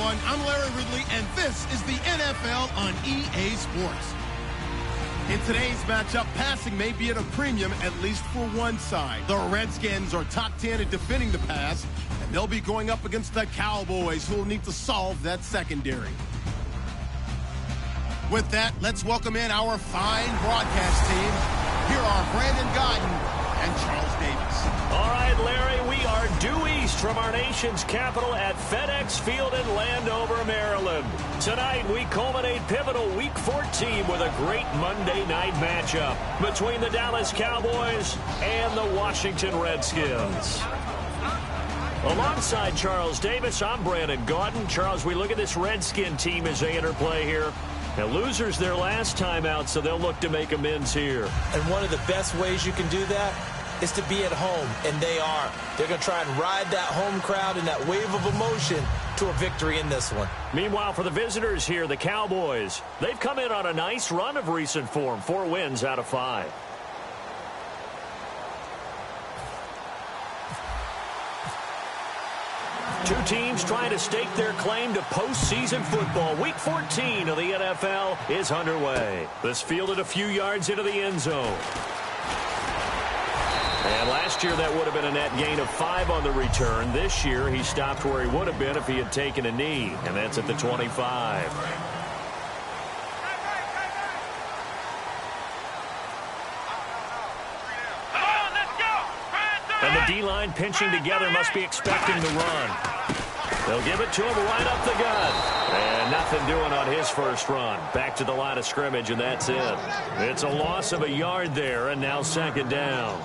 everyone. I'm Larry Ridley, and this is the NFL on EA Sports. In today's matchup, passing may be at a premium, at least for one side. The Redskins are top 10 at defending the pass, and they'll be going up against the Cowboys, who will need to solve that secondary. With that, let's welcome in our fine broadcast team. Here are Brandon Godden and Charles Davis. All right, Larry, we are due east from our nation's capital at FedEx Field in Landover, Maryland. Tonight, we culminate pivotal Week 14 with a great Monday night matchup between the Dallas Cowboys and the Washington Redskins. Alongside Charles Davis, I'm Brandon Godden. Charles, we look at this Redskin team as they interplay here. Now, losers their last time out, so they'll look to make amends here. And one of the best ways you can do that is to be at home, and they are. They're going to try and ride that home crowd and that wave of emotion to a victory in this one. Meanwhile, for the visitors here, the Cowboys, they've come in on a nice run of recent form, 4 wins out of 5. Two teams trying to stake their claim to postseason football. Week 14 of the NFL is underway. This fielded a few yards into the end zone. And last year that would have been a net gain of 5 on the return. This year he stopped where he would have been if he had taken a knee, and that's at the 25. And the D-line pinching together must be expecting the run. They'll give it to him right up the gut. And nothing doing on his first run. Back to the line of scrimmage, and that's it. It's a loss of a yard there, and now second down.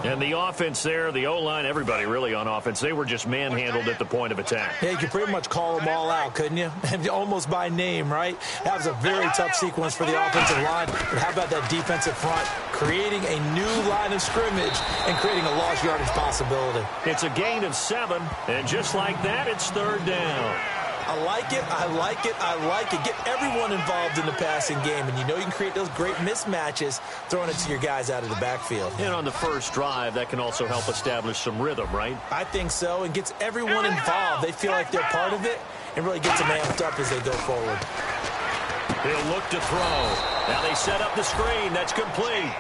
And the offense there, the O-line, everybody really on offense, they were just manhandled at the point of attack. Yeah, you could pretty much call them all out, couldn't you? Almost by name, right? That was a very tough sequence for the offensive line. But how about that defensive front creating a new line of scrimmage and creating a lost yardage possibility? It's a gain of 7, and just like that, it's third down. I like it, I like it, I like it. Get everyone involved in the passing game, and you know you can create those great mismatches throwing it to your guys out of the backfield. And on the first drive, that can also help establish some rhythm, right? I think so, and gets everyone involved. They feel like they're part of it, and really gets them amped up as they go forward. He'll look to throw. Now they set up the screen. That's complete.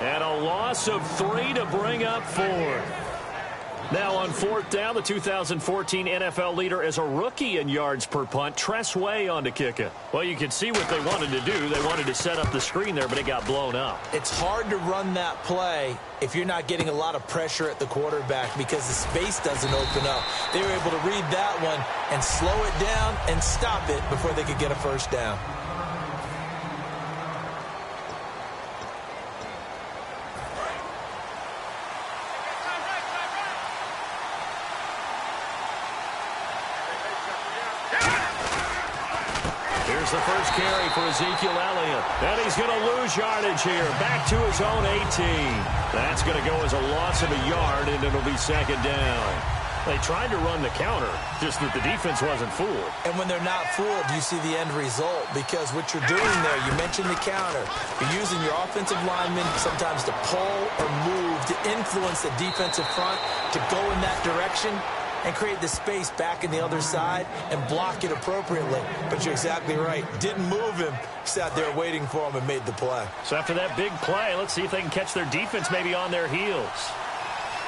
And a loss of 3 to bring up 4. Now on fourth down, the 2014 NFL leader is a rookie in yards per punt. Tress Way on to kick it. Well, you can see what they wanted to do. They wanted to set up the screen there, but it got blown up. It's hard to run that play if you're not getting a lot of pressure at the quarterback because the space doesn't open up. They were able to read that one and slow it down and stop it before they could get a first down. Here's the first carry for Ezekiel Elliott. And he's going to lose yardage here. Back to his own 18. That's going to go as a loss of a yard, and it'll be second down. They tried to run the counter, just that the defense wasn't fooled. And when they're not fooled, you see the end result. Because what you're doing there, you mentioned the counter. You're using your offensive linemen sometimes to pull or move to influence the defensive front to go in that direction and create the space back in the other side and block it appropriately. But you're exactly right. Didn't move him. Sat there waiting for him and made the play. So after that big play, let's see if they can catch their defense maybe on their heels.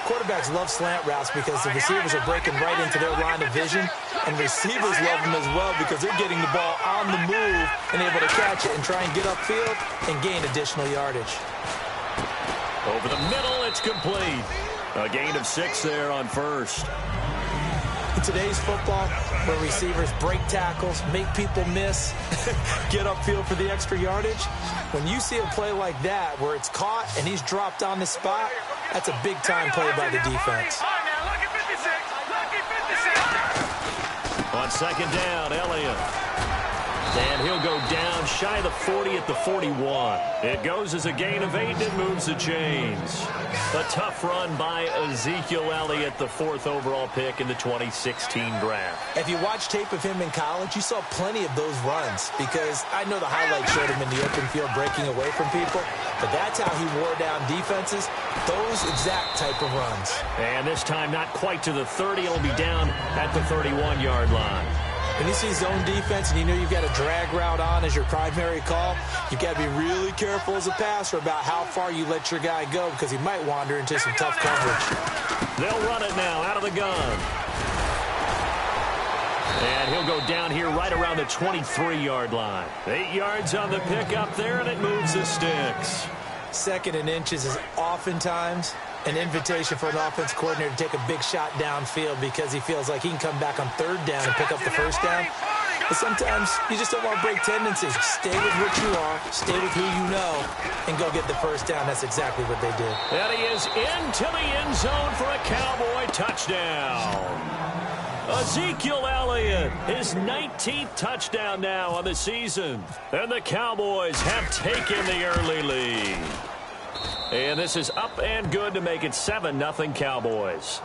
Quarterbacks love slant routes because the receivers are breaking right into their line of vision, and receivers love them as well because they're getting the ball on the move and able to catch it and try and get upfield and gain additional yardage. Over the middle, it's complete. A gain of 6 there on first. In today's football, where receivers break tackles, make people miss, get upfield for the extra yardage, when you see a play like that where it's caught and he's dropped on the spot, that's a big-time play by the defense. On second down, Elliott. And he'll go down shy of the 40 at the 41. It goes as a gain of 8 and moves the chains. A tough run by Ezekiel Elliott, the 4th overall pick in the 2016 draft. If you watch tape of him in college, you saw plenty of those runs because I know the highlights showed him in the open field breaking away from people, but that's how he wore down defenses, those exact type of runs. And this time not quite to the 30. It'll be down at the 31-yard line. When you see zone defense and you know you've got a drag route on as your primary call, you've got to be really careful as a passer about how far you let your guy go because he might wander into some tough coverage. They'll run it now out of the gun. And he'll go down here right around the 23-yard line. 8 yards on the pickup there, and it moves the sticks. 2nd and inches is oftentimes an invitation for an offense coordinator to take a big shot downfield because he feels like he can come back on 3rd down and pick up the 1st down. But sometimes you just don't want to break tendencies. Stay with what you are, stay with who you know, and go get the 1st down. That's exactly what they did. And he is into the end zone for a Cowboy touchdown. Ezekiel Elliott, his 19th touchdown now on the season. And the Cowboys have taken the early lead. And this is up and good to make it 7-0 Cowboys.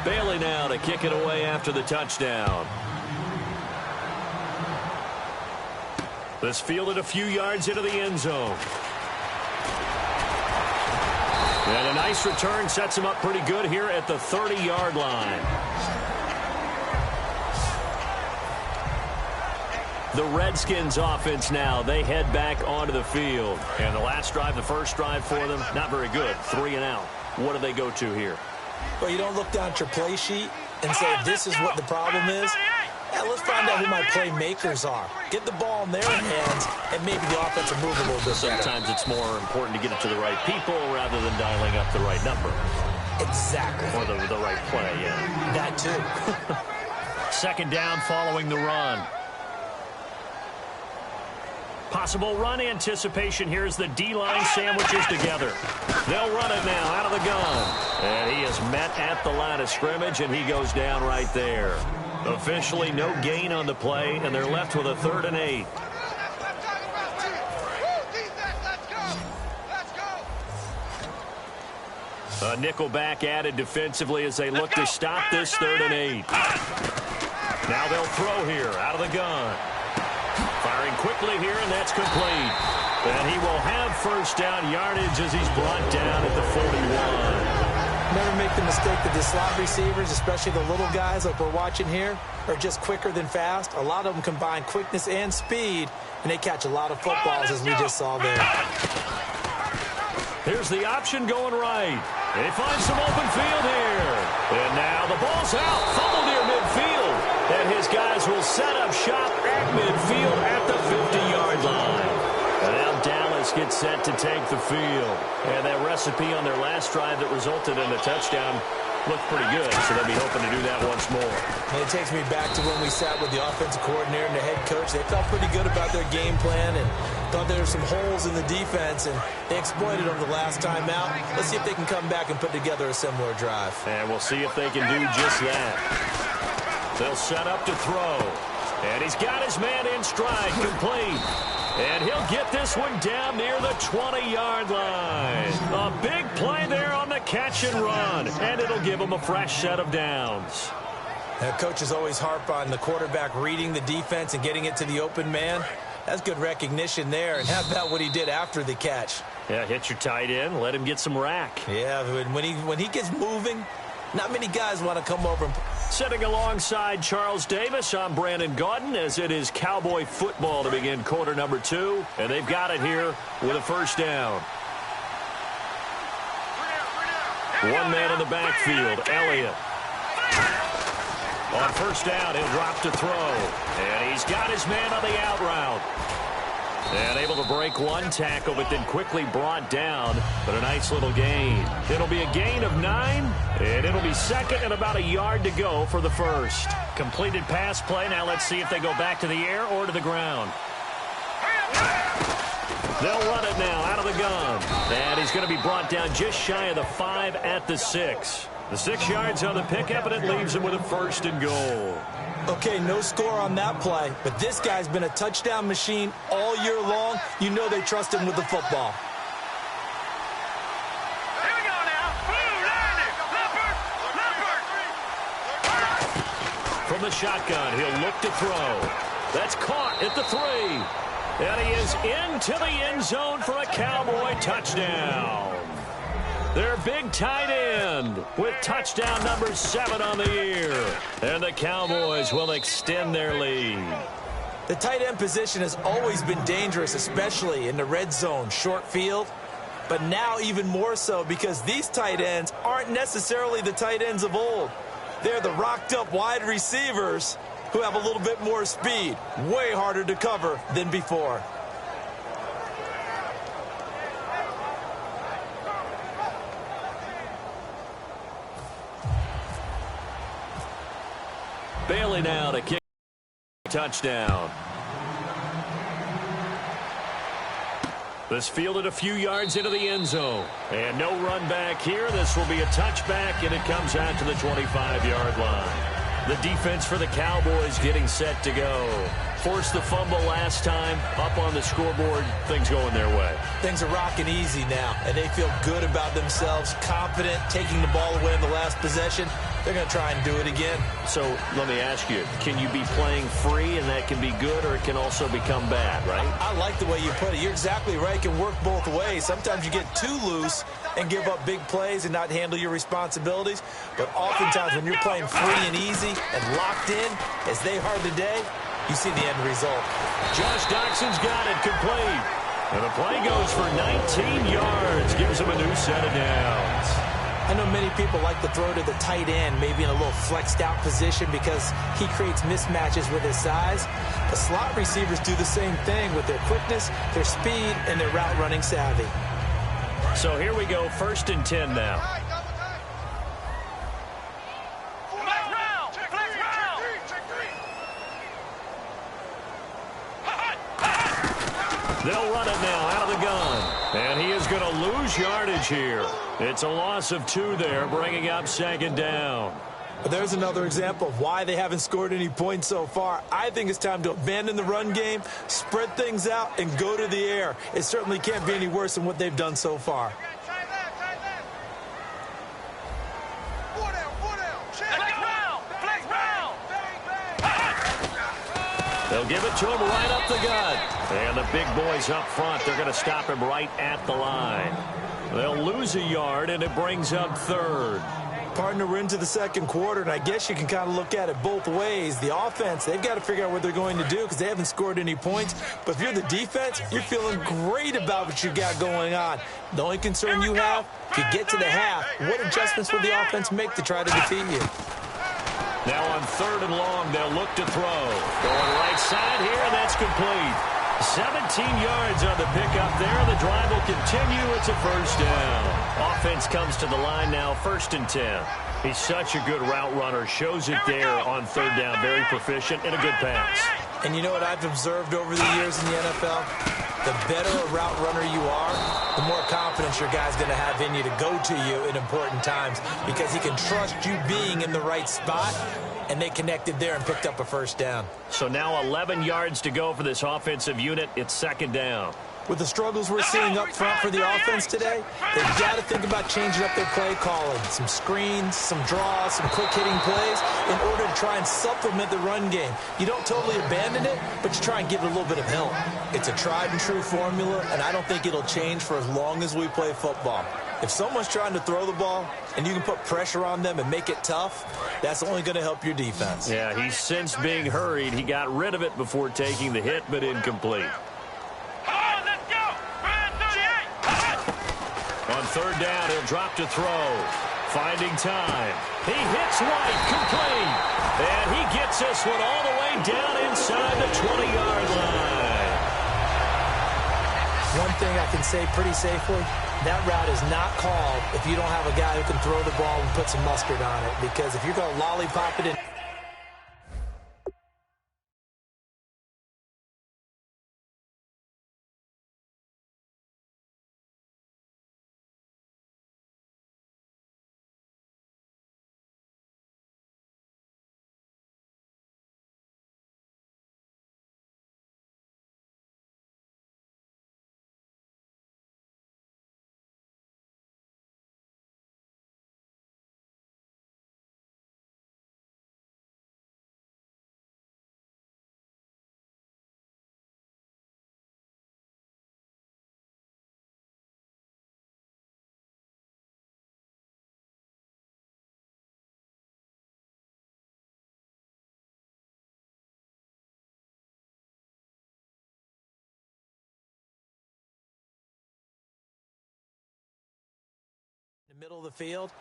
Bailey now to kick it away after the touchdown. This fielded a few yards into the end zone. And a nice return sets him up pretty good here at the 30-yard line. The Redskins offense now, they head back onto the field. And the last drive, the first drive for them, not very good. 3 and out. What do they go to here? Well, you don't look down at your play sheet and say this is what the problem is. Yeah, let's find out who my playmakers are. Get the ball in their hands, and maybe the offense will move a little bit better. Sometimes it's more important to get it to the right people rather than dialing up the right number. Exactly. Or the right play, yeah. That too. 2nd down following the run. Possible run anticipation here as the D-line sandwiches together. They'll run it now out of the gun. And he is met at the line of scrimmage, and he goes down right there. Officially no gain on the play, and they're left with a 3rd and 8. A nickelback added defensively as they look to stop this 3rd and 8. Now they'll throw here out of the gun. Firing quickly here, and that's complete. And he will have 1st down yardage as he's brought down at the 41. Never make the mistake that the slot receivers, especially the little guys like we're watching here, are just quicker than fast. A lot of them combine quickness and speed, and they catch a lot of footballs, as we just saw there. Here's the option going right. And he finds some open field here. And now the ball's out. Fumble near midfield. And his guys will set up shop at midfield at the 50-yard line. And now Dallas gets set to take the field. And that recipe on their last drive that resulted in a touchdown looked pretty good, so they'll be hoping to do that once more. And it takes me back to when we sat with the offensive coordinator and the head coach. They felt pretty good about their game plan and thought there were some holes in the defense, and they exploited them the last time out. Let's see if they can come back and put together a similar drive. And we'll see if they can do just that. They'll set up to throw. And he's got his man in stride, complete. And he'll get this one down near the 20-yard line. A big play there on the catch and run. And it'll give him a fresh set of downs. Now, coaches always harp on the quarterback reading the defense and getting it to the open man. That's good recognition there. And how about what he did after the catch? Yeah, hit your tight end. Let him get some rack. Yeah, when he gets moving, not many guys want to come over and... Sitting alongside Charles Davis, I'm Brandon Gaudin, as it is Cowboy football to begin quarter number 2. And they've got it here with a first down. One man in the backfield, Elliott. On first down, he'll drop to throw. And he's got his man on the out route. And able to break one tackle, but then quickly brought down. But a nice little gain. It'll be a gain of 9, and it'll be second and about a yard to go for the first. Completed pass play. Now let's see if they go back to the air or to the ground. They'll run it now out of the gun. And he's going to be brought down just shy of the 5 at the 6. The 6 yards on the pickup, and it leaves him with a first and goal. Okay, no score on that play, but this guy's been a touchdown machine all year long. You know they trust him with the football. Here we go now. From the shotgun, he'll look to throw. That's caught at the 3. And he is into the end zone for a Cowboy touchdown. Their big tight end with touchdown number 7 on the year. And the Cowboys will extend their lead. The tight end position has always been dangerous, especially in the red zone, short field. But now even more so because these tight ends aren't necessarily the tight ends of old. They're the rocked-up wide receivers who have a little bit more speed. Way harder to cover than before. Bailey now to kick touchdown. This fielded a few yards into the end zone. And no run back here. This will be a touchback, and it comes out to the 25-yard line. The defense for the Cowboys getting set to go. Forced the fumble last time. Up on the scoreboard. Things going their way. Things are rocking easy now, and they feel good about themselves, confident, taking the ball away in the last possession. They're going to try and do it again. So let me ask you, can you be playing free and that can be good, or it can also become bad, right? I like the way you put it. You're exactly right. It can work both ways. Sometimes you get too loose and give up big plays and not handle your responsibilities. But oftentimes when you're playing free and easy and locked in, as they are today, you see the end result. Josh Doxson's got it complete. And the play goes for 19 yards. Gives him a new set of downs. I know many people like to throw to the tight end, maybe in a little flexed out position because he creates mismatches with his size. The slot receivers do the same thing with their quickness, their speed, and their route running savvy. So here we go, 1st and 10 now. They'll run it now out of the gun. And he is going to lose yardage here. It's a loss of 2 there, bringing up 2nd down. But there's another example of why they haven't scored any points so far. I think it's time to abandon the run game, spread things out, and go to the air. It certainly can't be any worse than what they've done so far. They'll give it to him right up the gut. And the big boys up front, they're going to stop him right at the line. They'll lose a yard, and it brings up 3rd. Partner, we're into the 2nd quarter, and I guess you can kind of look at it both ways. The offense, they've got to figure out what they're going to do because they haven't scored any points. But if you're the defense, you're feeling great about what you got going on. The only concern you have, if you get to the half, what adjustments will the offense make to try to defeat you? Now on 3rd and long, they'll look to throw. Going right side here, and that's complete. 17 yards on the pickup there. The drive will continue. It's a 1st down. Offense comes to the line now, 1st and 10. He's such a good route runner. Shows it there on 3rd down. Very proficient and a good pass. And you know what I've observed over the years in the NFL? The better a route runner you are, the more confidence your guy's going to have in you to go to you in important times because he can trust you being in the right spot, and they connected there and picked up a 1st down. So now 11 yards to go for this offensive unit. It's 2nd down. With the struggles we're seeing up front for the offense today, they've got to think about changing up their play calling. Some screens, some draws, some quick-hitting plays in order to try and supplement the run game. You don't totally abandon it, but you try and give it a little bit of help. It's a tried-and-true formula, and I don't think it'll change for as long as we play football. If someone's trying to throw the ball and you can put pressure on them and make it tough, that's only going to help your defense. Yeah, he's since being hurried. He got rid of it before taking the hit, but incomplete. On 3rd down, he'll drop to throw. Finding time. He hits White, complete. And he gets this one all the way down inside the 20-yard line. One thing I can say pretty safely, that route is not called if you don't have a guy who can throw the ball and put some mustard on it. Because if you're going to lollipop it in middle of the field,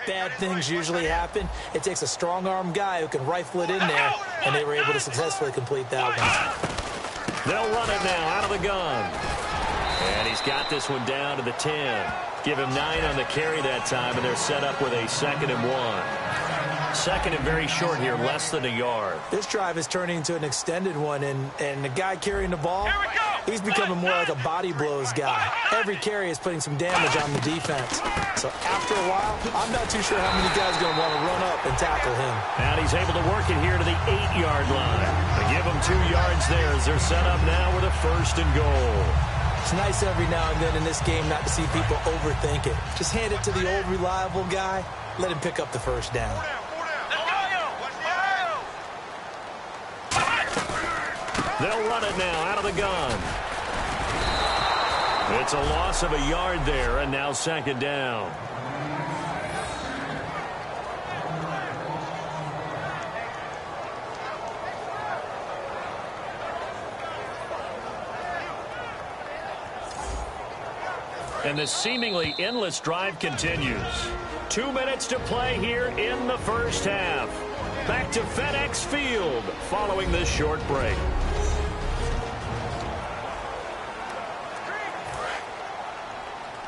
bad things usually happen. It takes a strong-arm guy who can rifle it in there, and they were able to successfully complete that one. They'll run it now out of the gun. And he's got this one down to the 10. Give him 9 on the carry that time, and they're set up with a 2nd and 1. Second and very short here, less than a yard. This drive is turning into an extended one, and the guy carrying the ball, he's becoming more like a body blows guy. Every carry is putting some damage on the defense. So after a while, I'm not too sure how many guys are going to want to run up and tackle him. And he's able to work it here to the 8-yard line. They give him 2 yards there as they're set up now with a 1st and goal. It's nice every now and then in this game not to see people overthink it. Just hand it to the old reliable guy, let him pick up the 1st down. They'll run it now out of the gun. It's a loss of a yard there, and now 2nd down. And the seemingly endless drive continues. 2 minutes to play here in the first half. Back to FedEx Field following this short break.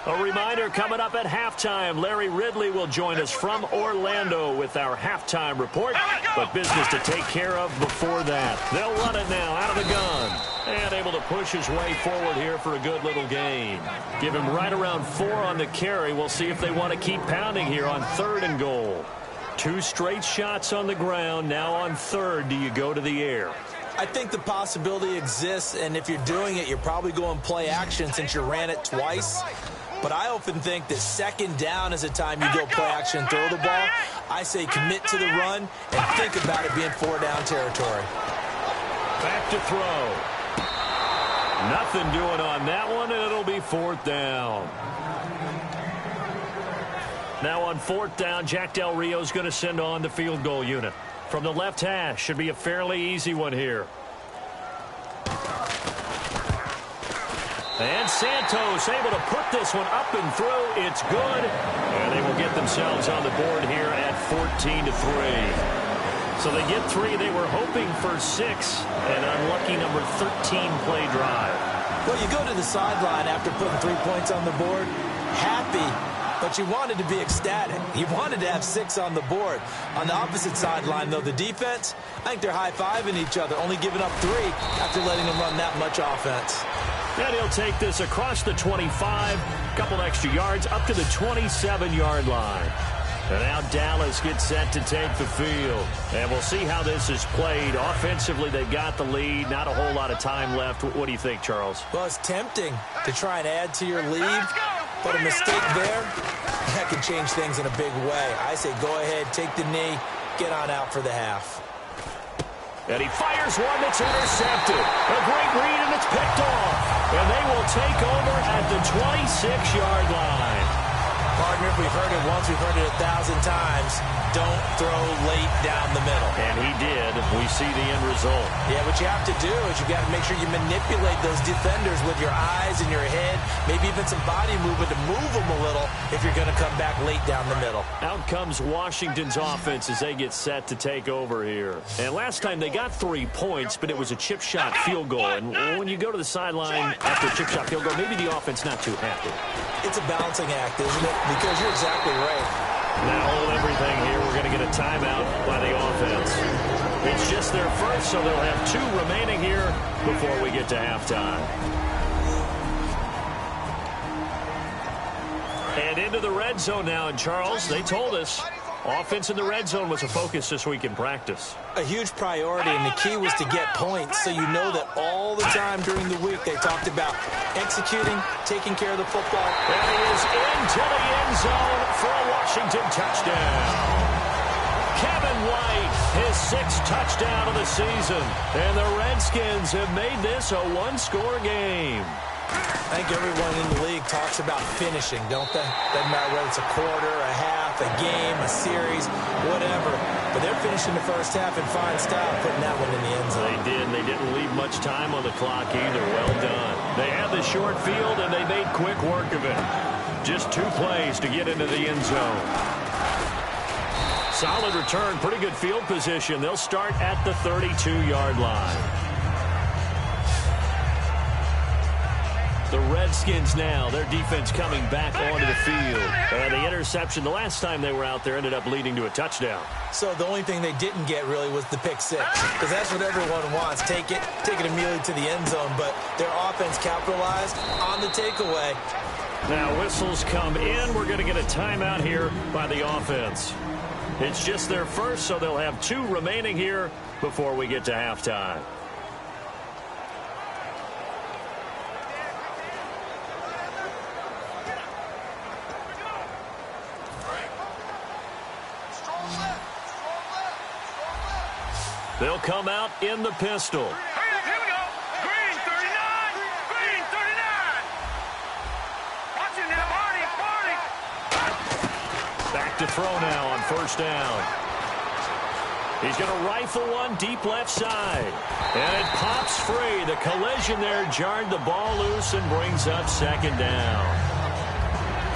A reminder coming up at halftime. Larry Ridley will join us from Orlando with our halftime report. But business to take care of before that. They'll run it now out of the gun. And able to push his way forward here for a good little gain. Give him right around 4 on the carry. We'll see if they want to keep pounding here on 3rd and goal. 2 straight shots on the ground. Now on 3rd, do you go to the air? I think the possibility exists, and if you're doing it, you're probably going play action since you ran it twice. But I often think that 2nd down is a time you go play action and throw the ball. I say commit to the run and think about it being 4-down territory. Back to throw. Nothing doing on that one, and it'll be 4th down. Now on 4th down, Jack Del Rio's going to send on the field goal unit. From the left hash, should be a fairly easy one here. And Santos able to put this one up and through. It's good. And they will get themselves on the board here at 14-3. So they get 3. They were hoping for 6. An unlucky number 13 play drive. Well, you go to the sideline after putting 3 points on the board, happy, but you wanted to be ecstatic. You wanted to have 6 on the board. On the opposite sideline, though, the defense, I think they're high-fiving each other, only giving up 3 after letting them run that much offense. And he'll take this across the 25, couple extra yards, up to the 27-yard line. And now Dallas gets set to take the field. And we'll see how this is played. Offensively, they've got the lead. Not a whole lot of time left. What do you think, Charles? Well, it's tempting to try and add to your lead, but a mistake there, that can change things in a big way. I say go ahead, take the knee, get on out for the half. And he fires one that's intercepted. A great read, and it's picked off. And they will take over at the 26-yard line. Partner, if we've heard it once, we've heard it 1,000 times. Don't throw late down the middle. And he did. We see the end result. Yeah, what you have to do is you got to make sure you manipulate those defenders with your eyes and your head, maybe even some body movement to move them a little if you're going to come back late down the middle. Out comes Washington's offense as they get set to take over here. And last time they got 3 points, but it was a chip shot field goal. And when you go to the sideline after a chip shot field goal, maybe the offense not too happy. It's a balancing act, isn't it? Because you're exactly right. Now hold everything here. We're going to get a timeout by the offense. It's just their first, so they'll have 2 remaining here before we get to halftime. And into the red zone now. And Charles, they told us offense in the red zone was a focus this week in practice. A huge priority, and the key was to get points, so you know that all the time during the week they talked about executing, taking care of the football. And he is into the end zone for a Washington touchdown. Kevin White, his 6th touchdown of the season. And the Redskins have made this a 1-score game. I think everyone in the league talks about finishing, don't they? Doesn't matter whether it's a quarter, a half, a game, a series, whatever. But they're finishing the first half in fine style, putting that one in the end zone. They did. They didn't leave much time on the clock either. Well done. They had the short field, and they made quick work of it. Just 2 plays to get into the end zone. Solid return, pretty good field position. They'll start at the 32-yard line. The Redskins now, their defense coming back onto the field. And the interception the last time they were out there ended up leading to a touchdown. So the only thing they didn't get really was the pick six, because that's what everyone wants. Take it immediately to the end zone, but their offense capitalized on the takeaway. Now whistles come in. We're going to get a timeout here by the offense. It's just their first, so they'll have 2 remaining here before we get to halftime. They'll come out in the pistol. Here we go. Green 39. Green 39. Watch it now, Barney. Back to throw now on first down. He's going to rifle one deep left side. And it pops free. The collision there jarred the ball loose and brings up second down.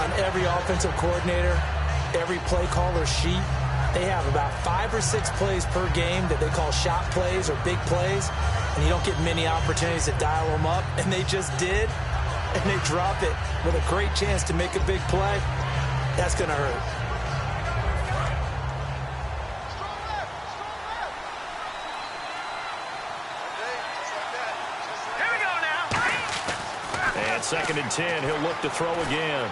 On every offensive coordinator, every play caller sheet, they have about 5 or 6 plays per game that they call shot plays or big plays, and you don't get many opportunities to dial them up, and they just did, and they drop it with a great chance to make a big play. That's going to hurt. Here we go now. And 2nd and 10, he'll look to throw again.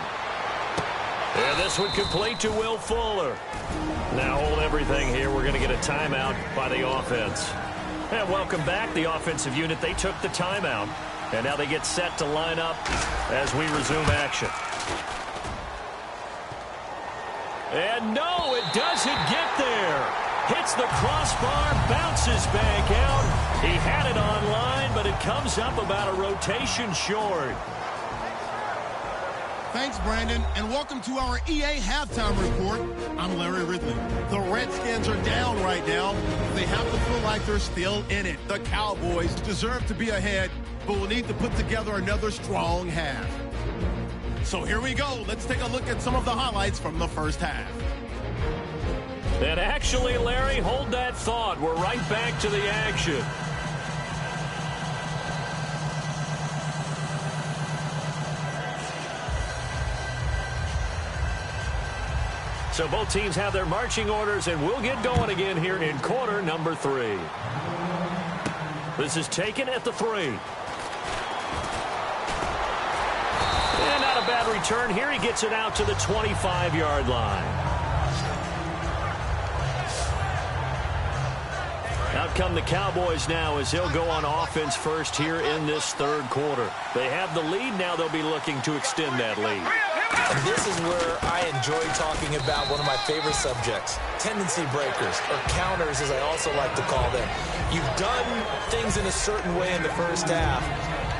And this one complete to Will Fuller. Now hold everything here. We're going to get a timeout by the offense. And welcome back, the offensive unit. They took the timeout. And now they get set to line up as we resume action. And no, it doesn't get there. Hits the crossbar, bounces back out. He had it on line, but it comes up about a rotation short. Thanks, Brandon, and welcome to our EA Halftime Report. I'm Larry Ridley. The Redskins are down right now. They have to feel like they're still in it. The Cowboys deserve to be ahead, but will need to put together another strong half. So here we go. Let's take a look at some of the highlights from the first half. And actually, Larry, hold that thought. We're right back to the action. So both teams have their marching orders, and we'll get going again here in quarter number 3. This is taken at the 3. And not a bad return here. He gets it out to the 25-yard line. Out come the Cowboys now as they'll go on offense first here in this 3rd quarter. They have the lead. Now they'll be looking to extend that lead. And this is where I enjoy talking about one of my favorite subjects, tendency breakers, or counters as I also like to call them. You've done things in a certain way in the first half,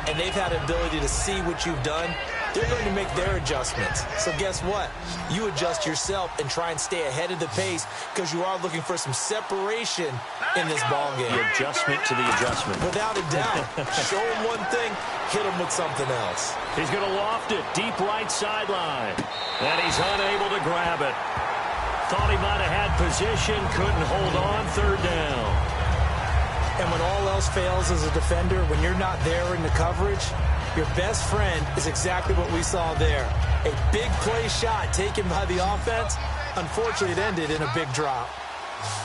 and they've had the ability to see what you've done. They're going to make their adjustments. So guess what? You adjust yourself and try and stay ahead of the pace because you are looking for some separation in this ball game. The adjustment to the adjustment. Without a doubt. Show them one thing, hit them with something else. He's going to loft it deep right sideline. And he's unable to grab it. Thought he might have had position, couldn't hold on, 3rd down. And when all else fails as a defender, when you're not there in the coverage, your best friend is exactly what we saw there. A big play shot taken by the offense. Unfortunately, it ended in a big drop.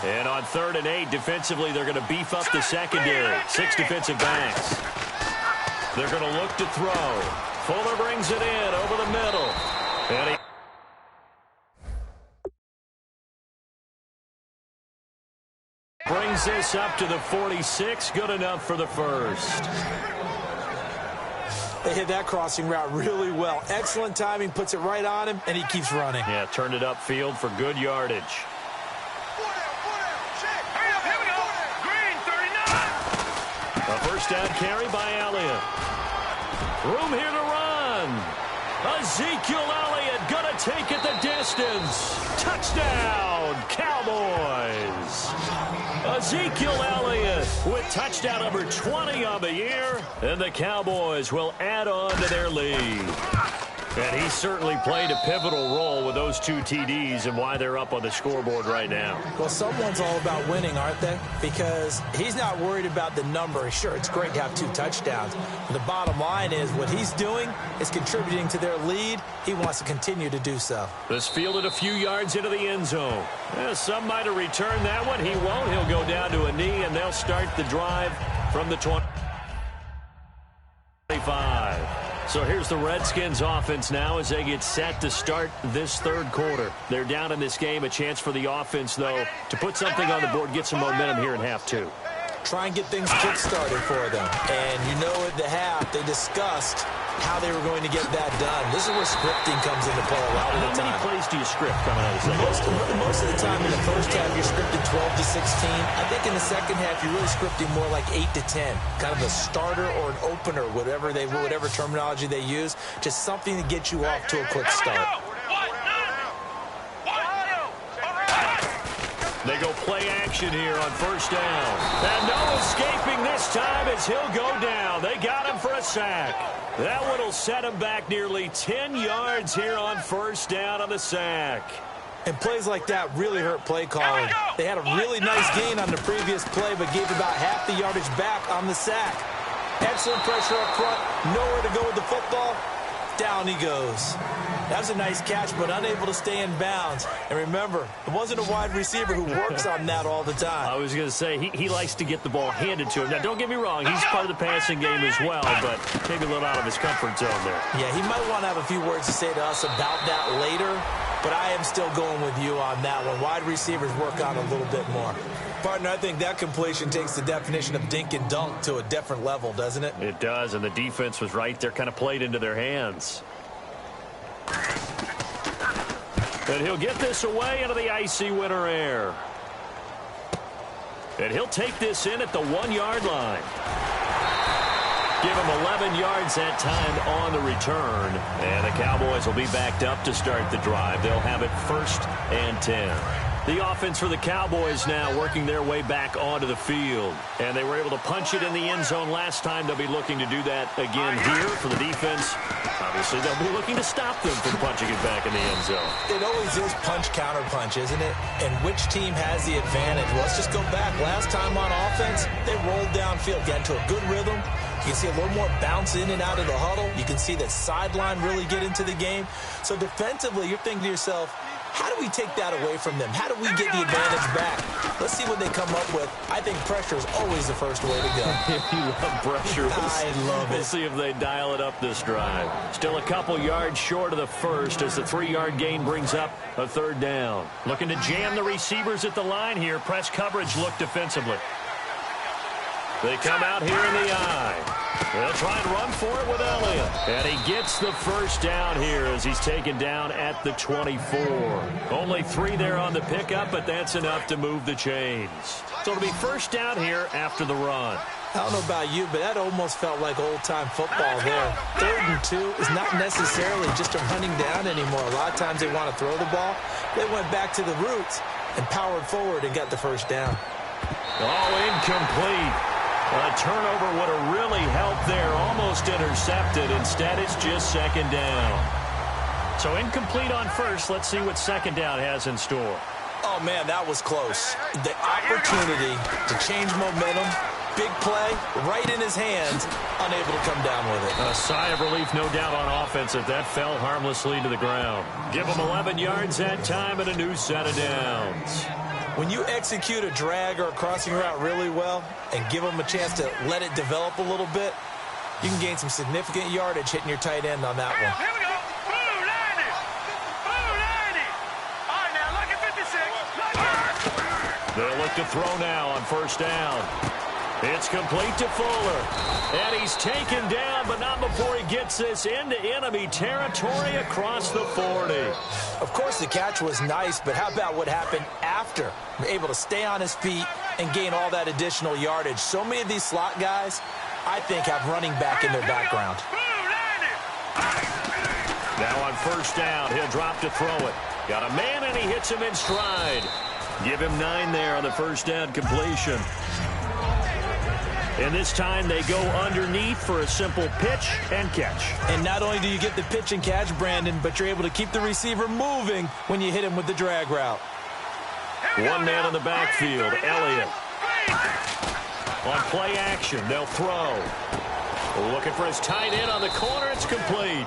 And on 3rd and 8, defensively, they're going to beef up the secondary. 6 defensive backs. They're going to look to throw. Fuller brings it in over the middle. And he brings this up to the 46. Good enough for the first. They hit that crossing route really well. Excellent timing, puts it right on him, and he keeps running. Yeah, turned it upfield for good yardage. Here we go. Green 39. A first down carry by Elliott. Room here to run. Ezekiel Elliott gonna take it the distance. Touchdown, Cowboys. Ezekiel Elliott with touchdown number 20 on the year. And the Cowboys will add on to their lead. And he certainly played a pivotal role with those 2 TDs and why they're up on the scoreboard right now. Well, someone's all about winning, aren't they? Because he's not worried about the number. Sure, it's great to have 2 touchdowns. But the bottom line is what he's doing is contributing to their lead. He wants to continue to do so. This fielded a few yards into the end zone. Some might have returned that one. He won't. He'll go down to a knee, and they'll start the drive from the 25. So here's the Redskins offense now as they get set to start this third quarter. They're down in this game. A chance for the offense, though, to put something on the board, get some momentum here in half 2. Try and get things kick-started for them. And you know at the half, they discussed how they were going to get that done. This is where scripting comes into play a lot of the time. How many plays do you script coming out of the second? Most of the time in the first half, you're scripting 12 to 16. I think in the second half, you're really scripting more like 8 to 10. Kind of a starter or an opener, whatever terminology they use. Just something to get you off to a quick start. They go play action here on first down. And no escaping this time as he'll go down. They got him for a sack. That one will set him back nearly 10 yards here on first down on the sack. And plays like that really hurt play calling. They had a really nice gain on the previous play, but gave about half the yardage back on the sack. Excellent pressure up front. Nowhere to go with the football. Down he goes. That was a nice catch, but unable to stay in bounds. And remember, it wasn't a wide receiver who works on that all the time. I was going to say, he likes to get the ball handed to him. Now, don't get me wrong, he's part of the passing game as well, but maybe a little out of his comfort zone there. Yeah, he might want to have a few words to say to us about that later, but I am still going with you on that one. Wide receivers work on a little bit more. Partner, I think that completion takes the definition of dink and dunk to a different level, doesn't it? It does, and the defense was right there, kind of played into their hands. And he'll get this away into the icy winter air. And he'll take this in at the 1-yard line. Give him 11 yards that time on the return. And the Cowboys will be backed up to start the drive. They'll have it 1st and 10. The offense for the Cowboys now working their way back onto the field. And they were able to punch it in the end zone last time. They'll be looking to do that again here for the defense. Obviously, they'll be looking to stop them from punching it back in the end zone. It always is punch-counter-punch, isn't it? And which team has the advantage? Well, let's just go back. Last time on offense, they rolled downfield, got into a good rhythm. You can see a little more bounce in and out of the huddle. You can see the sideline really get into the game. So defensively, you're thinking to yourself, how do we take that away from them? How do we get the advantage back? Let's see what they come up with. I think pressure is always the first way to go. You love pressure. I love it. We'll see if they dial it up this drive. Still a couple yards short of the first as the 3-yard gain brings up a 3rd down. Looking to jam the receivers at the line here. Press coverage look defensively. They come out here in the eye. They'll try and run for it with Elliott. And he gets the first down here as he's taken down at the 24. Only 3 there on the pickup, but that's enough to move the chains. So it'll be first down here after the run. I don't know about you, but that almost felt like old-time football there. 3rd and 2 is not necessarily just a running down anymore. A lot of times they want to throw the ball. They went back to the roots and powered forward and got the first down. Oh, incomplete. A turnover would have really helped there. Almost intercepted. Instead, it's just 2nd down. So incomplete on first. Let's see what 2nd down has in store. Oh, man, that was close. The opportunity to change momentum, big play, right in his hands, unable to come down with it. A sigh of relief, no doubt, on offense if that fell harmlessly to the ground. Give him 11 yards that time and a new set of downs. When you execute a drag or a crossing route really well and give them a chance to let it develop a little bit, you can gain some significant yardage hitting your tight end on that one. Here we go. Blue 90. Blue 90. All right, now look at 56. They'll look to throw now on first down. It's complete to Fuller. And he's taken down, but not before he gets this into enemy territory across the 40. Of course, the catch was nice, but how about what happened after? Able to stay on his feet and gain all that additional yardage. So many of these slot guys, I think, have running back in their background. Now on first down, he'll drop to throw it. Got a man, and he hits him in stride. Give him 9 there on the first down completion. And this time they go underneath for a simple pitch and catch. And not only do you get the pitch and catch, Brandon, but you're able to keep the receiver moving when you hit him with the drag route. One man in the backfield, Elliott. On play action, they'll throw. Looking for his tight end on the corner. It's complete.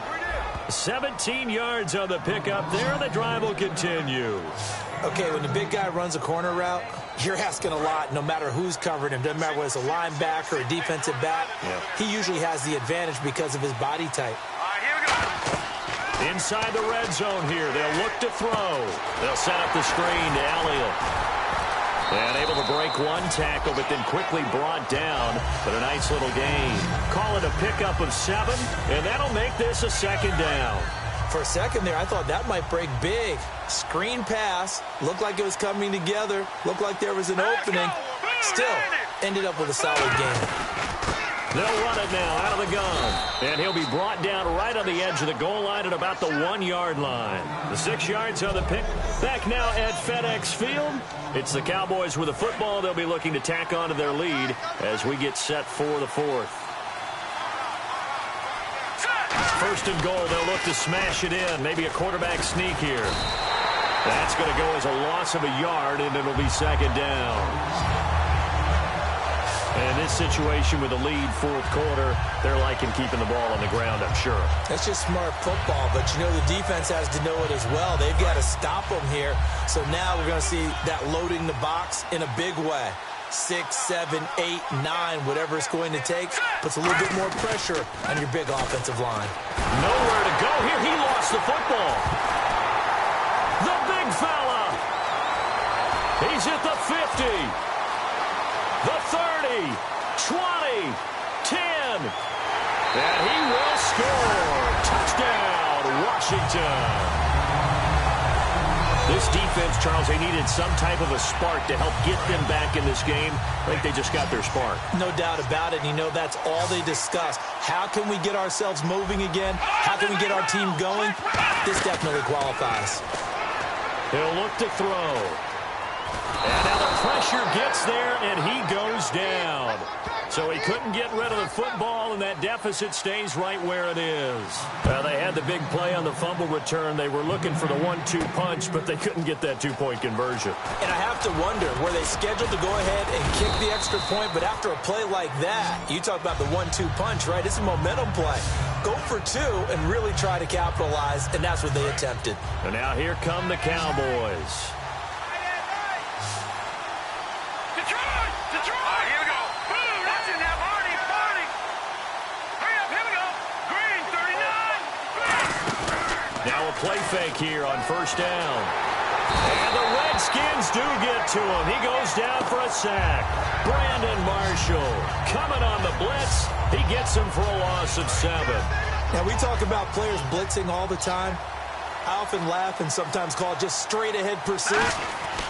17 yards on the pickup there. The drive will continue. Okay, when the big guy runs a corner route, you're asking a lot no matter who's covering him. Doesn't matter whether it's a linebacker or a defensive back. Yeah. He usually has the advantage because of his body type. All right, here we go. Inside the red zone here. They'll look to throw. They'll set up the screen to Elliott. And able to break one tackle, but then quickly brought down. But a nice little gain. Call it a pickup of 7, and that'll make this a second down. For a second there, I thought that might break big. Screen pass. Looked like it was coming together. Looked like there was an opening. Still, ended up with a solid game. They'll run it now out of the gun. And he'll be brought down right on the edge of the goal line at about the 1-yard line. The 6 yards on the pick. Back now at FedEx Field. It's the Cowboys with the football. They'll be looking to tack on to their lead as we get set for the 4th. First and goal, they'll look to smash it in. Maybe a quarterback sneak here. That's going to go as a loss of a yard, and it'll be second down. And this situation with the lead, 4th quarter, they're liking keeping the ball on the ground, I'm sure. That's just smart football, but you know the defense has to know it as well. They've got to stop them here. So now we're going to see that loading the box in a big way. 6, 7, 8, 9, whatever it's going to take, puts a little bit more pressure on your big offensive line. Nowhere to go here. He lost the football. The big fella. He's at the 50. The 30, 20, 10, and he will score. Touchdown, Washington. This defense, Charles, they needed some type of a spark to help get them back in this game. I think they just got their spark. No doubt about it. You know, that's all they discussed. How can we get ourselves moving again? How can we get our team going? This definitely qualifies. He'll look to throw. And now the pressure gets there, and he goes down. So he couldn't get rid of the football, and that deficit stays right where it is. Well, they had the big play on the fumble return. They were looking for the 1-2 punch, but they couldn't get that 2-point conversion. And I have to wonder, were they scheduled to go ahead and kick the extra point, but after a play like that, you talk about the 1-2 punch, right? It's a momentum play. Go for 2 and really try to capitalize, and that's what they attempted. And now here come the Cowboys. Now a play fake here on first down. And the Redskins do get to him. He goes down for a sack. Brandon Marshall coming on the blitz. He gets him for a loss of 7. Now, we talk about players blitzing all the time. I often laugh and sometimes call it just straight-ahead pursuit.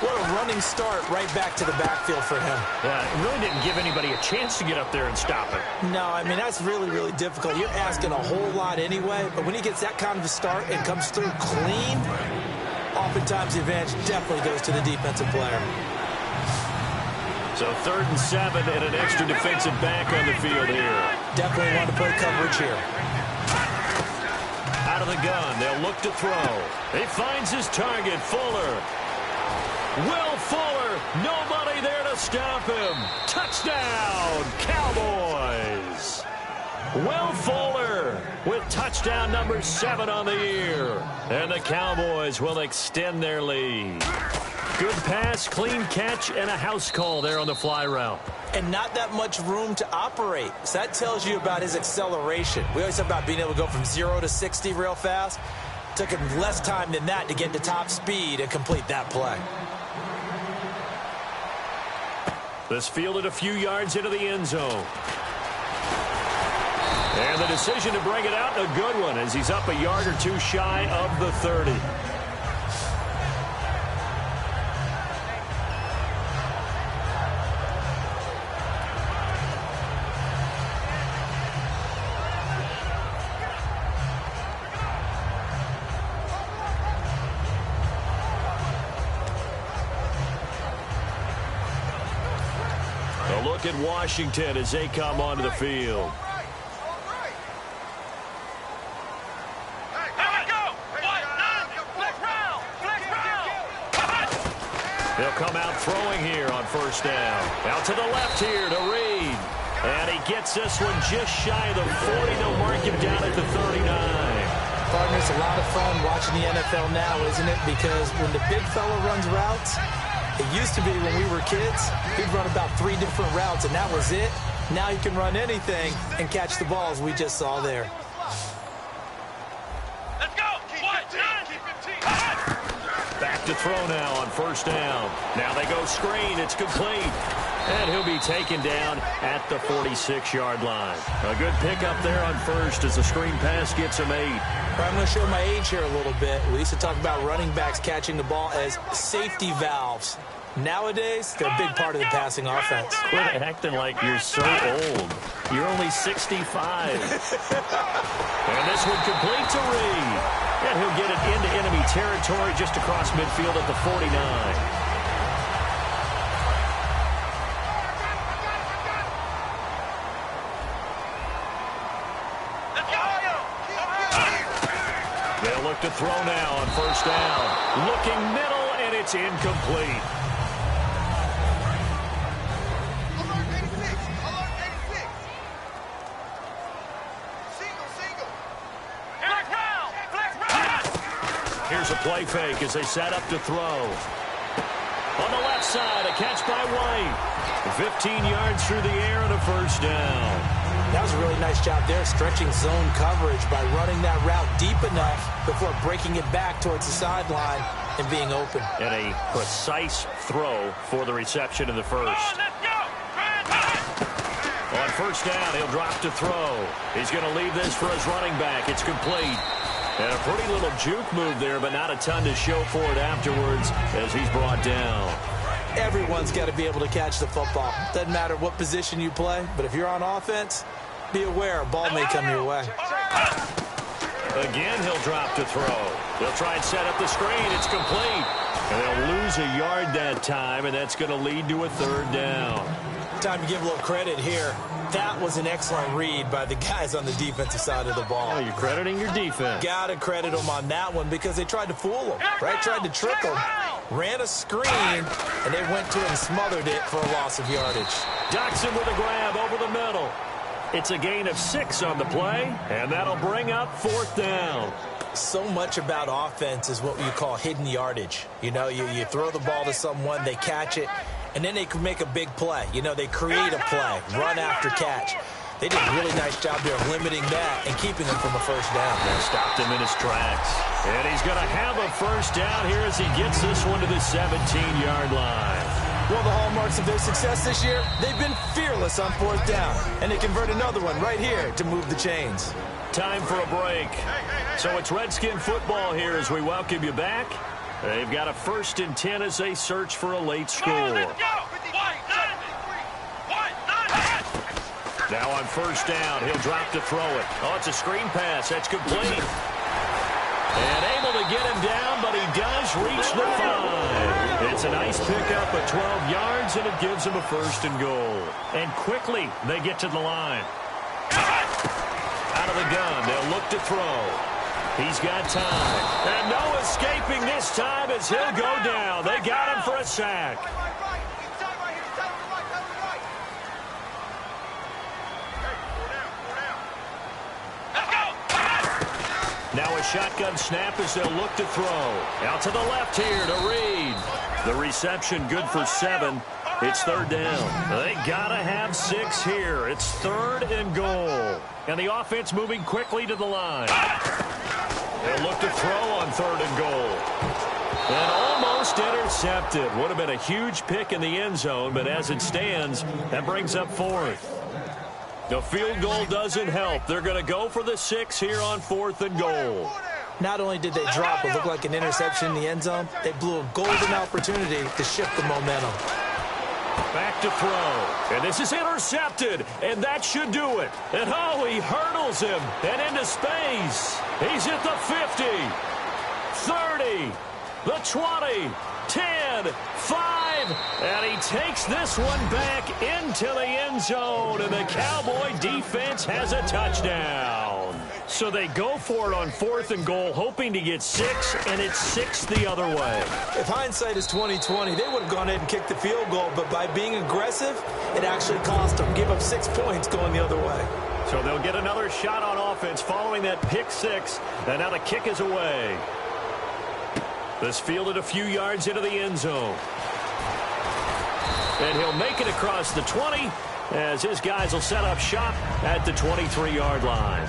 What a running start right back to the backfield for him. Yeah, it really didn't give anybody a chance to get up there and stop it. No, I mean, that's really, really difficult. You're asking a whole lot anyway, but when he gets that kind of a start and comes through clean, oftentimes the advantage definitely goes to the defensive player. So 3rd and 7 and an extra defensive back on the field here. Definitely want to play coverage here. Out of the gun, they'll look to throw. He finds his target, Fuller. Will Fuller, nobody there to stop him. Touchdown, Cowboys. Will Fuller with touchdown number 7 on the year. And the Cowboys will extend their lead. Good pass, clean catch, and a house call there on the fly route. And not that much room to operate. So that tells you about his acceleration. We always talk about being able to go from 0 to 60 real fast. Took him less time than that to get to top speed and complete that play. This fielded a few yards into the end zone. And the decision to bring it out, a good one, as he's up a yard or 2 shy of the 30. look at Washington as they come onto the field. He'll come out throwing here on first down. Out to the left here to Reed. And he gets this one just shy of the 40. They'll mark him down at the 39. Partner, it's a lot of fun watching the NFL now, isn't it? Because when the big fella runs routes, it used to be when we were kids, he'd run about 3 different routes, and that was it. Now he can run anything and catch the balls we just saw there. Let's go. Back to throw now on first down. Now they go screen. It's complete. And he'll be taken down at the 46-yard line. A good pickup there on first as the screen pass gets him 8. I'm going to show my age here a little bit. We used to talk about running backs catching the ball as safety valves. Nowadays, they're a big part of the passing offense. Quit acting like you're so old. You're only 65. And this one complete to Reed. And he'll get it into enemy territory just across midfield at the 49. They'll look to throw now on first down. Looking middle, and it's incomplete. Here's a play fake as they set up to throw. On the left side, a catch by White. 15 yards through the air and a first down. That was a really nice job there, stretching zone coverage by running that route deep enough before breaking it back towards the sideline and being open. And a precise throw for the reception in the first. On first down, he'll drop to throw. He's going to leave this for his running back. It's complete. And a pretty little juke move there, but not a ton to show for it afterwards as he's brought down. Everyone's got to be able to catch the football. Doesn't matter what position you play, but if you're on offense, be aware a ball may come your way. Again, he'll drop to throw. They'll try and set up the screen. It's complete. And they'll lose a yard that time, and that's going to lead to a third down. Time to give a little credit here. That was an excellent read by the guys on the defensive side of the ball. Oh, you're crediting your defense. Got to credit them on that one because they tried to fool them, right? Tried to trick them. Ran a screen, and they went to it and smothered it for a loss of yardage. Doxson with a grab over the middle. It's a gain of 6 on the play, and that'll bring up fourth down. So much about offense is what you call hidden yardage. You know, you throw the ball to someone, they catch it, and then they can make a big play. You know, they create a play, run after catch. They did a really nice job there of limiting that and keeping him from a first down. Stopped him in his tracks. And he's going to have a first down here as he gets this one to the 17-yard line. One of the hallmarks of their success this year, they've been fearless on fourth down. And they convert another one right here to move the chains. Time for a break. So it's Redskin football here as we welcome you back. They've got a 1st and 10 as they search for a late score. Now on first down, he'll drop to throw it. Oh, it's a screen pass. That's complete. And able to get him down, but he does reach the 5. It's a nice pickup of 12 yards, and it gives him a 1st and goal. And quickly, they get to the line. Out of the gun, they'll look to throw. He's got time. And no escaping this time as he'll go down. They got him for a sack. Now a shotgun snap as they'll look to throw. Out to the left here to Reed. The reception good for 7. It's 3rd down. They got to have 6 here. It's 3rd and goal. And the offense moving quickly to the line. They'll look to throw on 3rd and goal. And almost intercepted. Would have been a huge pick in the end zone, but as it stands, that brings up 4th. The field goal doesn't help. They're going to go for the 6 here on 4th and goal. Not only did they drop what looked like an interception in the end zone, they blew a golden opportunity to shift the momentum. Back to throw. And this is intercepted. And that should do it. And oh, he hurdles him. And into space. He's at the 50. 30. the 20, 10, 5, and he takes this one back into the end zone, and the Cowboy defense has a touchdown. So they go for it on 4th and goal, hoping to get 6, and it's 6 the other way. If hindsight is 20/20, they would have gone ahead and kicked the field goal, but by being aggressive, it actually cost them. Give up 6 points going the other way. So they'll get another shot on offense following that pick 6, and now the kick is away. This fielded a few yards into the end zone. And he'll make it across the 20 as his guys will set up shop at the 23-yard line.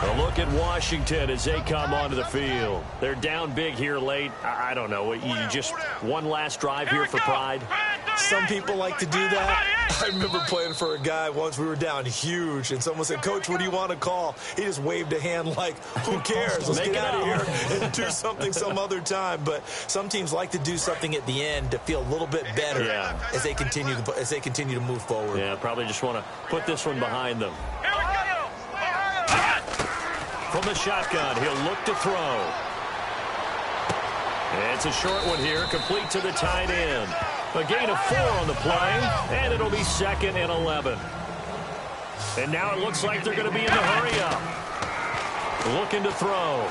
A look at Washington as they come onto the field. They're down big here late. I don't know. You just one last drive here for pride? Some people like to do that. I remember playing for a guy once. We were down huge, and someone said, "Coach, what do you want to call?" He just waved a hand like, who cares? Let's get out of here and do something some other time. But some teams like to do something at the end to feel a little bit better as they continue to move forward. Yeah, probably just want to put this one behind them. From the shotgun, he'll look to throw. It's a short one here, complete to the tight end. A gain of 4 on the play, and it'll be 2nd and 11. And now it looks like they're going to be in the hurry-up. Looking to throw.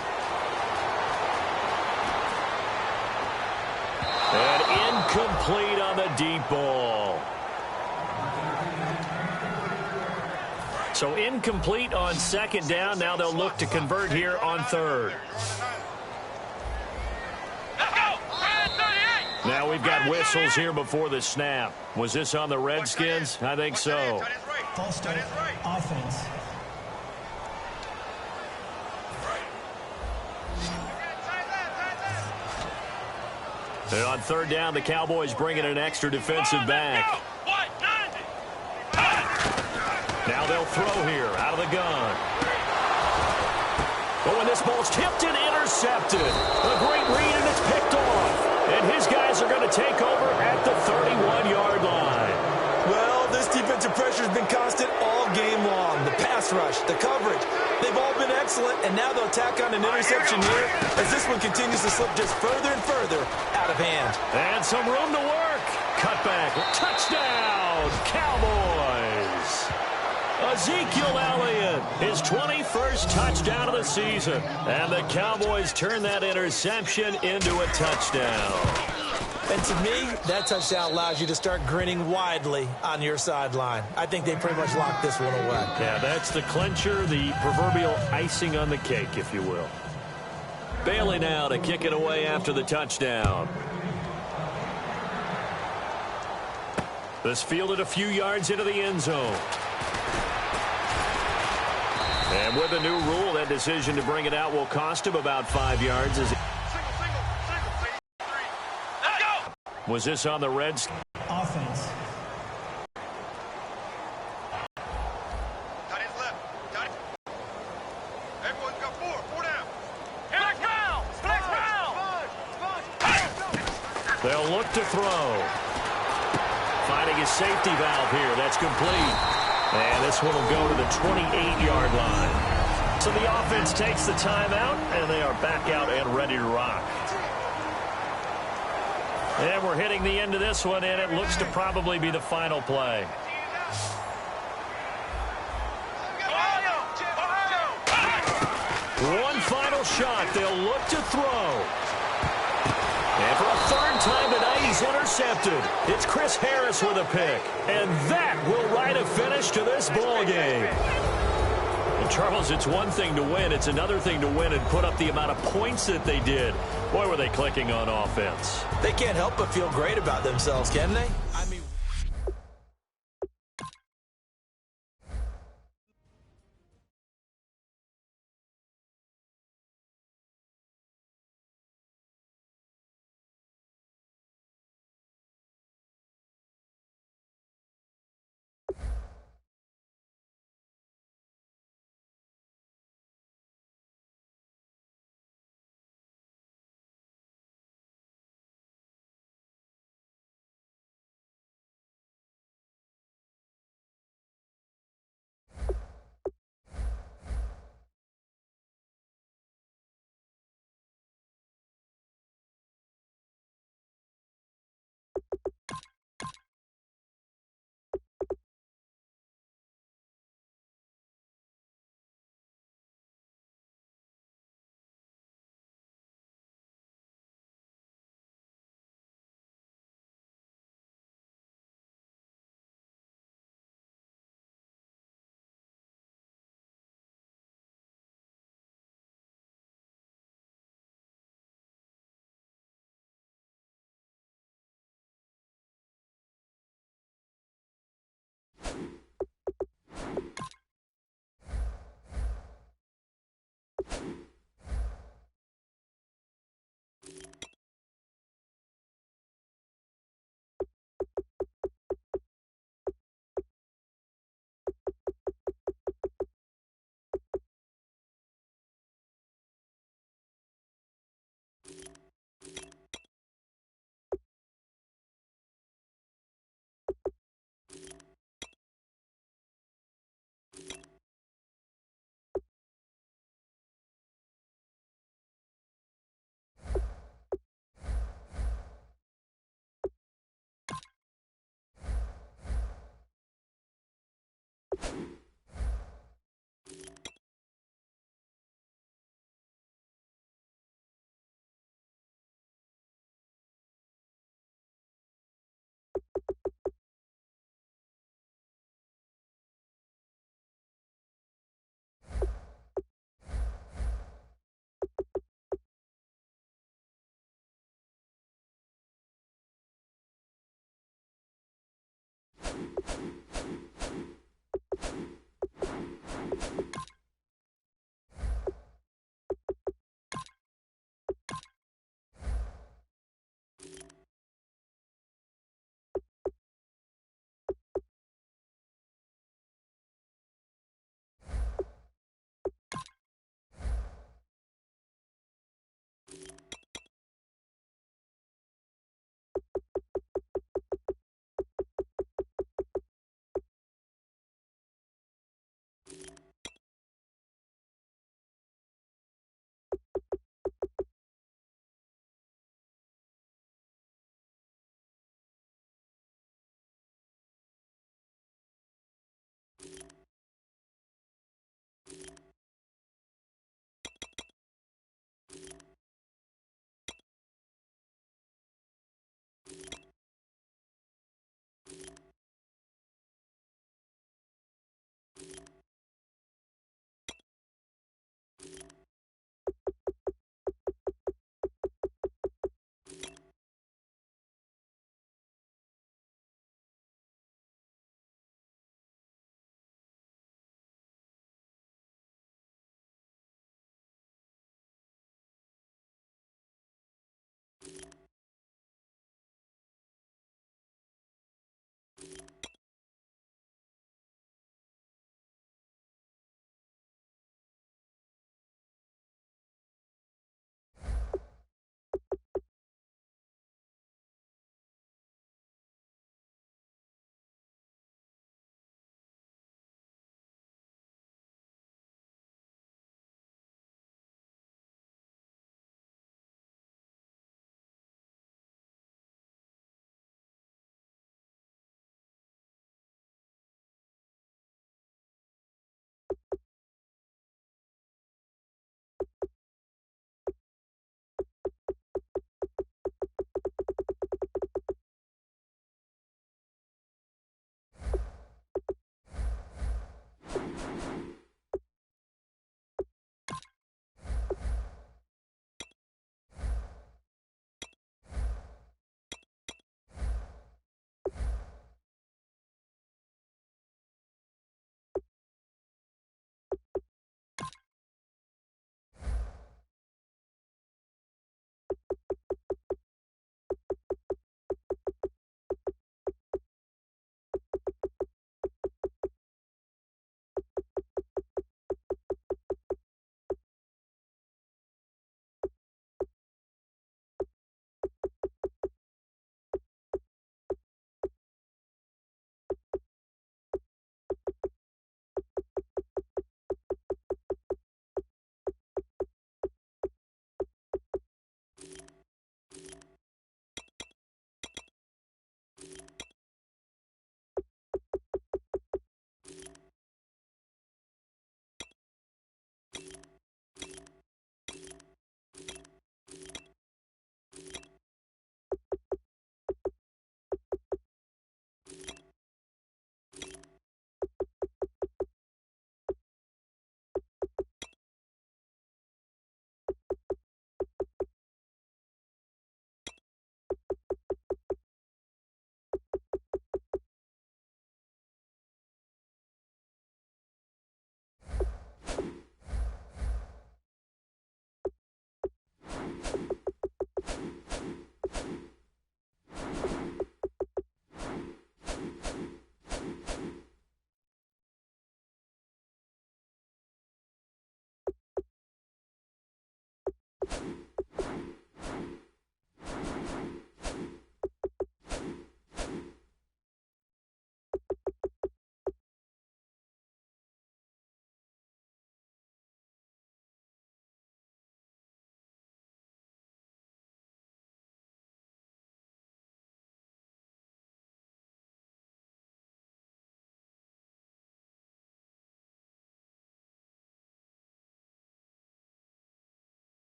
And incomplete on the deep ball. So incomplete on 2nd down. Now they'll look to convert here on 3rd. Now we've got whistles here before the snap. Was this on the Redskins? I think so. False start, offense. And on 3rd down, the Cowboys bring in an extra defensive back. Now they'll throw here out of the gun. Oh, and this ball's tipped and intercepted. A great read, and it's picked off. And his guys are going to take over at the 31-yard line. Well, this defensive pressure has been constant all game long. The pass rush, the coverage, they've all been excellent, and now they'll tack on an interception here as this one continues to slip just further and further out of hand. And some room to work. Cutback. Touchdown, Cowboys. Ezekiel Elliott, his 21st touchdown of the season. And the Cowboys turn that interception into a touchdown. And to me, that touchdown allows you to start grinning widely on your sideline. I think they pretty much locked this one away. Yeah, that's the clincher, the proverbial icing on the cake, if you will. Bailey now to kick it away after the touchdown. This fielded a few yards into the end zone. And with a new rule, that decision to bring it out will cost him about 5 yards. Was this on the Reds? Offense. Everyone's got 4 down. They'll look to throw. Finding his safety valve here. That's complete. And this one will go to the 28-yard line. So the offense takes the timeout, and they are back out and ready to rock. And we're hitting the end of this one, and it looks to probably be the final play. One final shot. They'll look to throw. And for a 3rd time tonight, he's intercepted. It's Chris Harris with a pick. And that will write a finish to this ball game. And Charles, it's one thing to win. It's another thing to win and put up the amount of points that they did. Boy, were they clicking on offense. They can't help but feel great about themselves, can they? I mean...